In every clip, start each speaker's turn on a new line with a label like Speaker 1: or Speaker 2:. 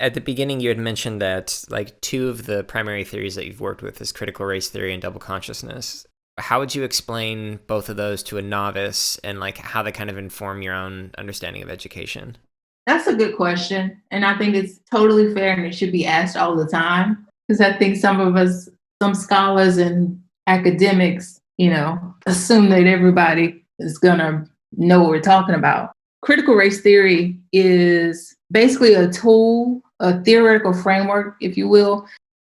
Speaker 1: At the beginning, you had mentioned that like two of the primary theories that you've worked with is critical race theory and double consciousness. How would you explain both of those to a novice and like how they kind of inform your own understanding of education?
Speaker 2: That's a good question. And I think it's totally fair and it should be asked all the time. Because I think some of us, some scholars and academics, assume that everybody is going to know what we're talking about. Critical race theory is basically a tool, a theoretical framework, if you will.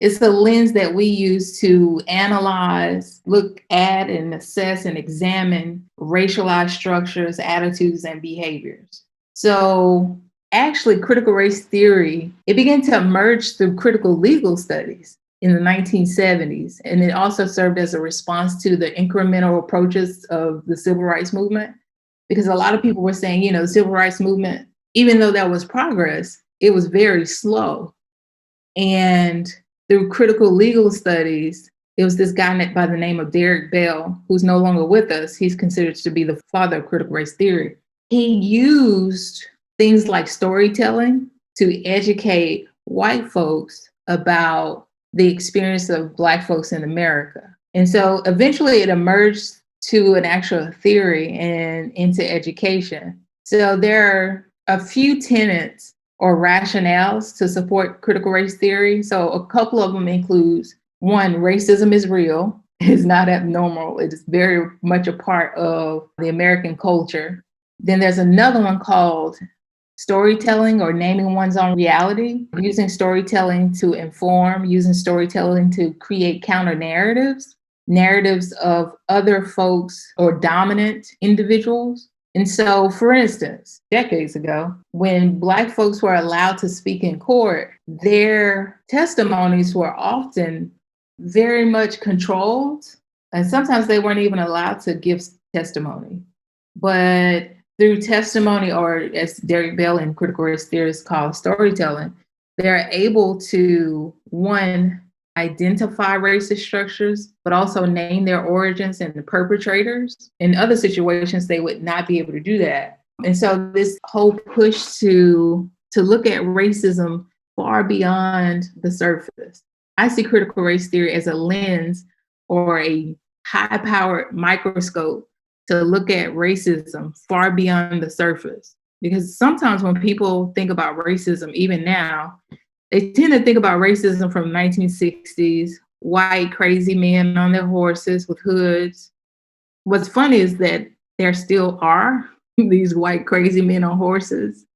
Speaker 2: It's the lens that we use to analyze, look at, and assess and examine racialized structures, attitudes, and behaviors. So actually, critical race theory, it began to emerge through critical legal studies in the 1970s. And it also served as a response to the incremental approaches of the civil rights movement. Because a lot of people were saying, the civil rights movement, even though that was progress, it was very slow. And through critical legal studies, it was this guy by the name of Derek Bell, who's no longer with us. He's considered to be the father of critical race theory. He used things like storytelling to educate white folks about the experience of Black folks in America. And so eventually it emerged to an actual theory and into education. So there are a few tenets or rationales to support critical race theory. So a couple of them includes, one, racism is real. It's not abnormal. It is very much a part of the American culture. Then there's another one called storytelling or naming one's own reality, using storytelling to inform, using storytelling to create counter narratives of other folks or dominant individuals. And so, for instance, decades ago, when Black folks were allowed to speak in court, their testimonies were often very much controlled. And sometimes they weren't even allowed to give testimony. But through testimony, or as Derek Bell and critical race theorists call storytelling, they're able to, one, identify racist structures, but also name their origins and the perpetrators. In other situations, they would not be able to do that. And so this whole push to look at racism far beyond the surface. I see critical race theory as a lens or a high-powered microscope to look at racism far beyond the surface. Because sometimes when people think about racism, even now, they tend to think about racism from the 1960s, white crazy men on their horses with hoods. What's funny is that there still are these white crazy men on horses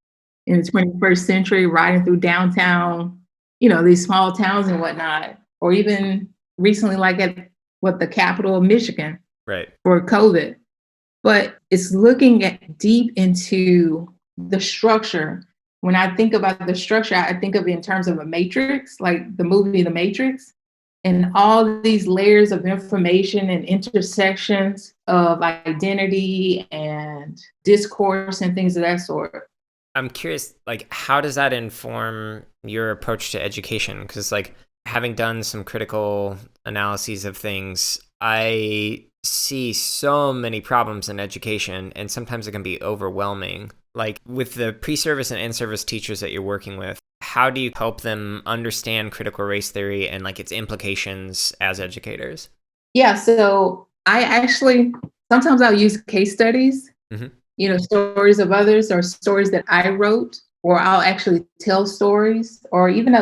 Speaker 2: in the 21st century riding through downtown, these small towns and whatnot, or even recently like at the capital of Michigan,
Speaker 1: right,
Speaker 2: for COVID. But it's looking at deep into the structure. When I think about the structure, I think of it in terms of a matrix, like the movie The Matrix, and all these layers of information and intersections of identity and discourse and things of that sort.
Speaker 1: I'm curious, like, how does that inform your approach to education? Because, like, having done some critical analyses of things, I see so many problems in education, and sometimes it can be overwhelming. Like, with the pre-service and in-service teachers that you're working with, how do you help them understand critical race theory and, like, its implications as educators?
Speaker 2: Yeah, so I actually, sometimes I'll use case studies, stories of others or stories that I wrote, or I'll actually tell stories or even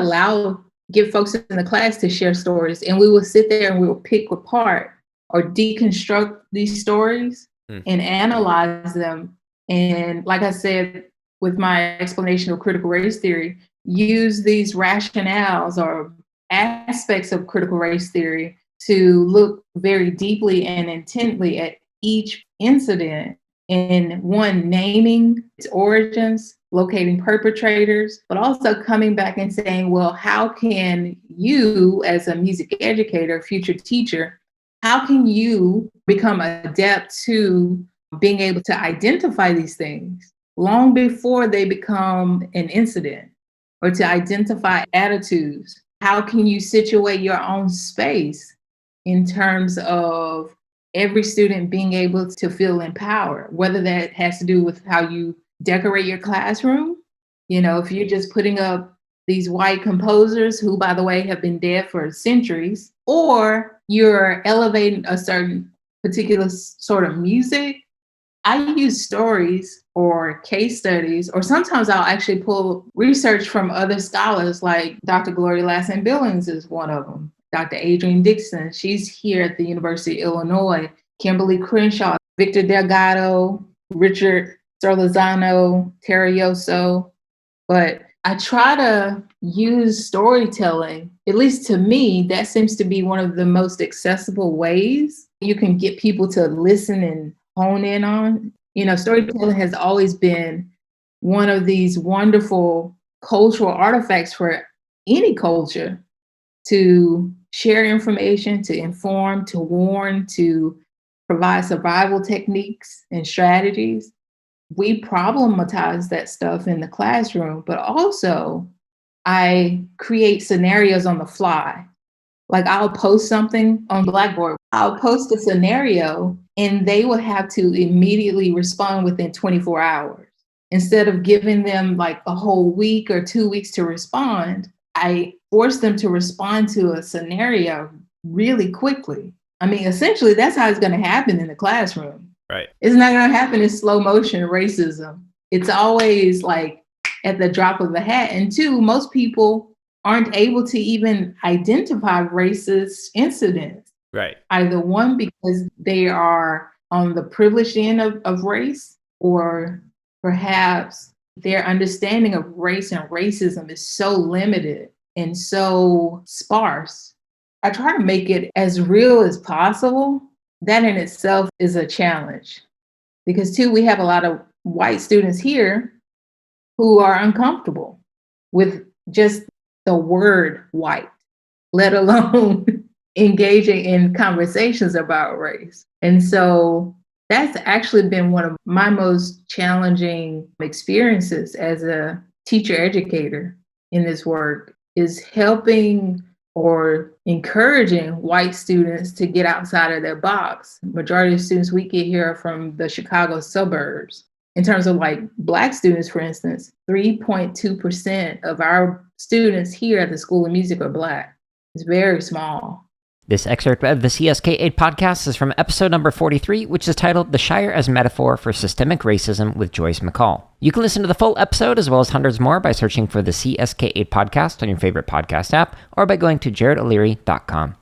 Speaker 2: give folks in the class to share stories. And we will sit there and we will pick apart or deconstruct these stories and analyze them. And like I said, with my explanation of critical race theory, use these rationales or aspects of critical race theory to look very deeply and intently at each incident, and one, naming its origins, locating perpetrators, but also coming back and saying, well, how can you, as a music educator, future teacher, how can you become adept to being able to identify these things long before they become an incident, or to identify attitudes? How can you situate your own space in terms of every student being able to feel empowered, whether that has to do with how you decorate your classroom? If you're just putting up these white composers who, by the way, have been dead for centuries, or you're elevating a certain particular sort of music. I use stories or case studies, or sometimes I'll actually pull research from other scholars, like Dr. Gloria Lasson Billings is one of them. Dr. Adrienne Dixon, she's here at the University of Illinois. Kimberly Crenshaw, Victor Delgado, Richard Sorlizano, Terioso. But I try to use storytelling, at least to me, that seems to be one of the most accessible ways you can get people to listen and hone in on. Storytelling has always been one of these wonderful cultural artifacts for any culture to share information, to inform, to warn, to provide survival techniques and strategies. We problematize that stuff in the classroom, but also I create scenarios on the fly. Like I'll post something on Blackboard, I'll post a scenario and they will have to immediately respond within 24 hours. Instead of giving them like a whole week or 2 weeks to respond, I force them to respond to a scenario really quickly. I mean, essentially, that's how it's going to happen in the classroom.
Speaker 1: Right.
Speaker 2: It's not going to happen in slow motion racism. It's always like at the drop of a hat. And two, most people aren't able to even identify racist incidents.
Speaker 1: Right.
Speaker 2: Either one, because they are on the privileged end of race, or perhaps their understanding of race and racism is so limited and so sparse. I try to make it as real as possible. That in itself is a challenge because, too, we have a lot of white students here who are uncomfortable with just the word white, let alone engaging in conversations about race. And so that's actually been one of my most challenging experiences as a teacher educator in this work, is helping or encouraging white students to get outside of their box. Majority of students we get here are from the Chicago suburbs. In terms of like Black students, for instance, 3.2% of our students here at the School of Music are Black. It's very small.
Speaker 3: This excerpt of the CSK8 podcast is from episode number 43, which is titled The Shire as Metaphor for Systemic Racism with Joyce McCall. You can listen to the full episode as well as hundreds more by searching for the CSK8 podcast on your favorite podcast app or by going to jaredoleary.com.